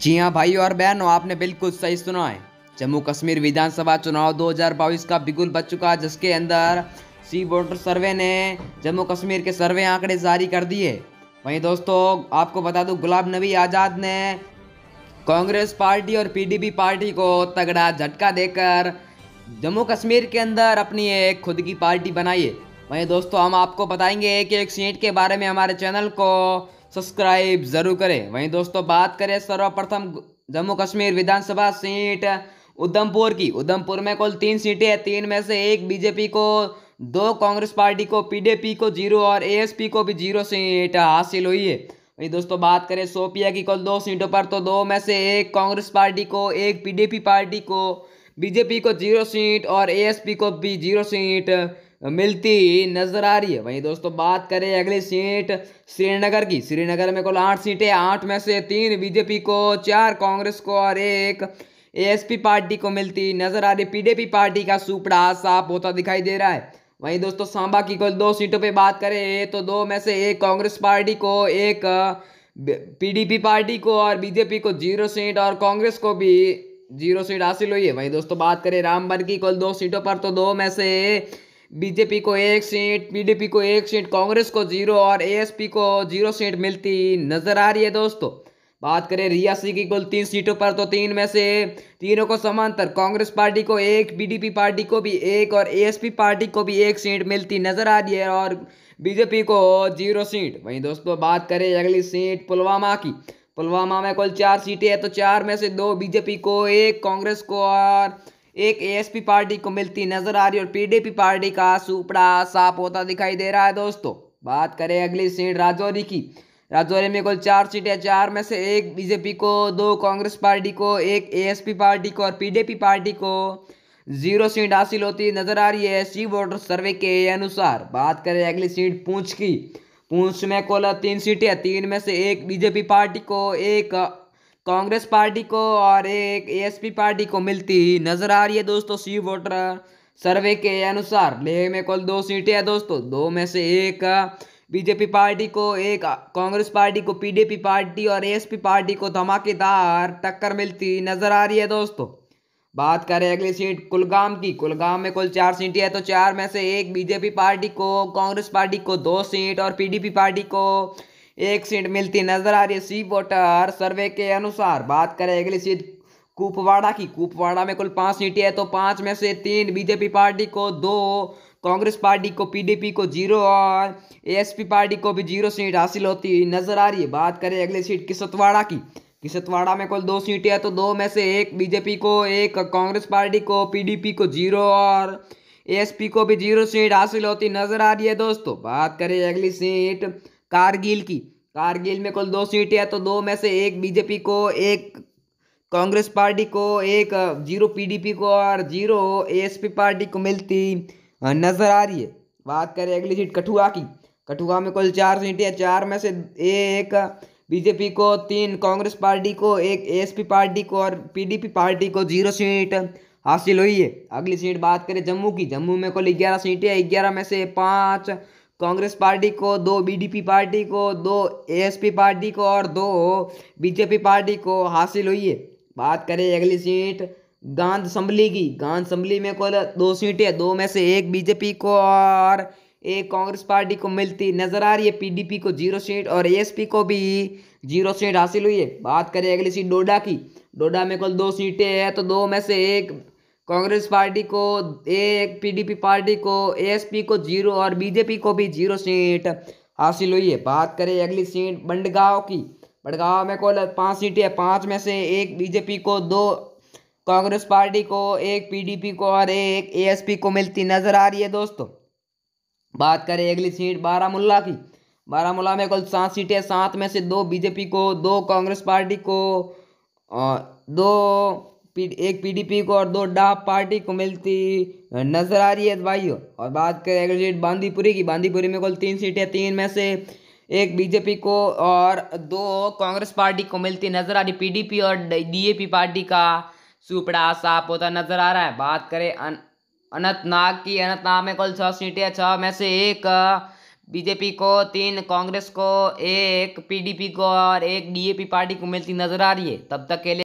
जी हाँ भाई और बहनों, आपने बिल्कुल सही सुना है। जम्मू कश्मीर विधानसभा चुनाव 2022 का बिगुल बज चुका, जिसके अंदर सी वोटर सर्वे ने जम्मू कश्मीर के सर्वे आंकड़े जारी कर दिए। वहीं दोस्तों, आपको बता दूं, गुलाम नबी आज़ाद ने कांग्रेस पार्टी और पीडीपी पार्टी को तगड़ा झटका देकर जम्मू कश्मीर के अंदर अपनी एक खुद की पार्टी बनाई है। वहीं दोस्तों, हम आपको बताएंगे कि एक सीट के बारे में। हमारे चैनल को सब्सक्राइब जरूर करें। वहीं दोस्तों, बात करें सर्वप्रथम जम्मू कश्मीर विधानसभा सीट उधमपुर की। उधमपुर में कुल 3 सीटें हैं। 3 में से एक बीजेपी को, 2 कांग्रेस पार्टी को, पीडीपी को 0 और एएसपी को भी 0 सीट हासिल हुई है। वहीं दोस्तों, बात करें शोपिया की कुल 2 सीटों पर, तो 2 में से एक कांग्रेस पार्टी को, एक पीडीपी पार्टी को, बीजेपी को 0 सीट और एएसपी को भी 0 सीट मिलती नजर आ रही है। वहीं दोस्तों, बात करें अगली सीट श्रीनगर की। श्रीनगर में कुल 8 सीटें, 8 में से 3 बीजेपी को, 4 कांग्रेस को और 1 एएसपी पार्टी को मिलती नजर आ रही। पीडीपी पार्टी का सुपड़ा साफ होता दिखाई दे रहा है। वहीं दोस्तों, सांबा की कुल 2 सीटों पे बात करें तो 2 में से एक कांग्रेस पार्टी को, एक पीडीपी पार्टी को और बीजेपी को 0 सीट और कांग्रेस को भी 0 सीट हासिल हुई है। वहीं दोस्तों, बात करें रामबन की कुल 2 सीटों पर, तो 2 में से बीजेपी को 1 सीट, पीडीपी को 1 सीट, कांग्रेस को 0 और एएसपी को 0 सीट मिलती नजर आ रही है। दोस्तों, बात करें रियासी की कुल 3 सीटों पर, तो 3 में से तीनों को समांतर, कांग्रेस पार्टी को 1, पीडीपी पार्टी को भी 1 और एएसपी पार्टी को भी 1 सीट मिलती नजर आ रही है और बीजेपी को 0 सीट। वहीं दोस्तों, बात करें अगली सीट पुलवामा की। पुलवामा में कुल 4 सीटें हैं, तो 4 में से 2 बीजेपी को, 1 कांग्रेस को और 1 एएसपी पार्टी को मिलती नजर आ रही है और पीडीपी पार्टी का सुपड़ा साफ होता दिखाई दे रहा है। दोस्तों, बात करें अगली सीट राजौरी की। राजौरी में कुल 4 सीटें, 4 में से 1 बीजेपी को, 2 कांग्रेस पार्टी को, 1 एएसपी पार्टी को और पीडीपी पार्टी को 0 सीट हासिल होती नजर आ रही है सी वोटर सर्वे के अनुसार। बात करें अगली सीट पुंछ की। पुंछ में कुल 3 सीटें, 3 में से 1 बीजेपी पार्टी को, 1 कांग्रेस पार्टी को और 1 एएसपी पार्टी को मिलती नजर आ रही है। दोस्तों, सी वोटर सर्वे के अनुसार लेह में कुल 2 सीटें हैं। दोस्तों, 2 में से 1 बीजेपी पार्टी को, 1 कांग्रेस पार्टी को, पीडीपी पार्टी और एएसपी पार्टी को धमाकेदार टक्कर मिलती नजर आ रही है। दोस्तों, बात करें अगली सीट कुलगाम की। कुलगाम में कुल 4 सीटें हैं, तो 4 में से 1 बीजेपी पार्टी को, कांग्रेस पार्टी को 2 सीट और पीडीपी पार्टी को 1 सीट मिलती नजर आ रही है सी वोटर सर्वे के अनुसार। बात करें अगली सीट कुपवाड़ा की। कुपवाड़ा में कुल 5 सीटें हैं, तो 5 में से 3 बीजेपी पार्टी को, 2 कांग्रेस पार्टी को, पीडीपी को 0 और एएसपी पार्टी को भी 0 सीट हासिल होती नजर आ रही है। बात करें अगली सीट किसतवाड़ा की। किसतवाड़ा में कुल 2 सीटें हैं, तो 2 में से 1 बीजेपी को, 1 कांग्रेस पार्टी को, पीडीपी को 0 और एएसपी को भी 0 सीट हासिल होती नजर आ रही है। दोस्तों, बात करें अगली सीट कारगिल की। कारगिल में कुल 2 सीटें हैं, तो 2 में से 1 बीजेपी को, 1 कांग्रेस पार्टी को, 1 0 पीडीपी को और 0 एएसपी पार्टी को मिलती नजर आ रही है। बात करें अगली सीट कठुआ की। कठुआ में कुल 4 सीटें हैं, 4 में से 1 बीजेपी को, 3 कांग्रेस पार्टी को, 1 एएसपी पार्टी को और पीडीपी पार्टी को 0 सीट हासिल हुई है। अगली सीट बात करें जम्मू की। जम्मू में कुल 11 सीटें हैं, 11 में से 5 कांग्रेस पार्टी को, 2 बीडीपी पार्टी को, 2 एएसपी पार्टी को और 2 बीजेपी पार्टी को हासिल हुई है। बात करें अगली सीट गांध असम्बली की। गांध असम्बली में कुल 2 सीटें, 2 में से 1 बीजेपी को और 1 कांग्रेस पार्टी को मिलती नजर आ रही है। पीडीपी को 0 सीट और एएसपी को भी 0 सीट हासिल हुई है। बात करें अगली सीट डोडा की। डोडा में कुल 2 सीटें हैं, तो 2 में से 1 कांग्रेस पार्टी को, 1 पीडीपी पार्टी को, एएसपी को 0 और बीजेपी को भी 0 सीट हासिल हुई है। बात करें अगली सीट बंडगांव की। बंडगांव में कुल 5 सीटें हैं, 5 में से 1 बीजेपी को, 2 कांग्रेस पार्टी को, 1 पीडीपी को और 1 एएसपी को मिलती नजर आ रही है। दोस्तों, बात करें अगली सीट बारामूला की। बारामूला में कुल 7 सीटें, 7 में से 2 बीजेपी को, 2 कांग्रेस पार्टी को, 2 1 पीडीपी को और 2 डाप पार्टी को मिलती नजर आ रही है भाइयों। और बात करें अगली सीट बांदीपुरी की। बांदीपुरी में कुल 3 सीटें, 3 में से 1 बीजेपी को और 2 कांग्रेस पार्टी को मिलती नजर आ रही। पीडीपी और डीएपी पार्टी का सुपड़ा साफ होता नजर आ रहा है। बात करें अनंतनाग की। अनंतनाग में कुल 6 सीटें, 6 में से 1 बीजेपी को 3, कांग्रेस को 1, पीडीपी को और 1 डीएपी पार्टी को मिलती नजर आ रही है। तब तक के लिए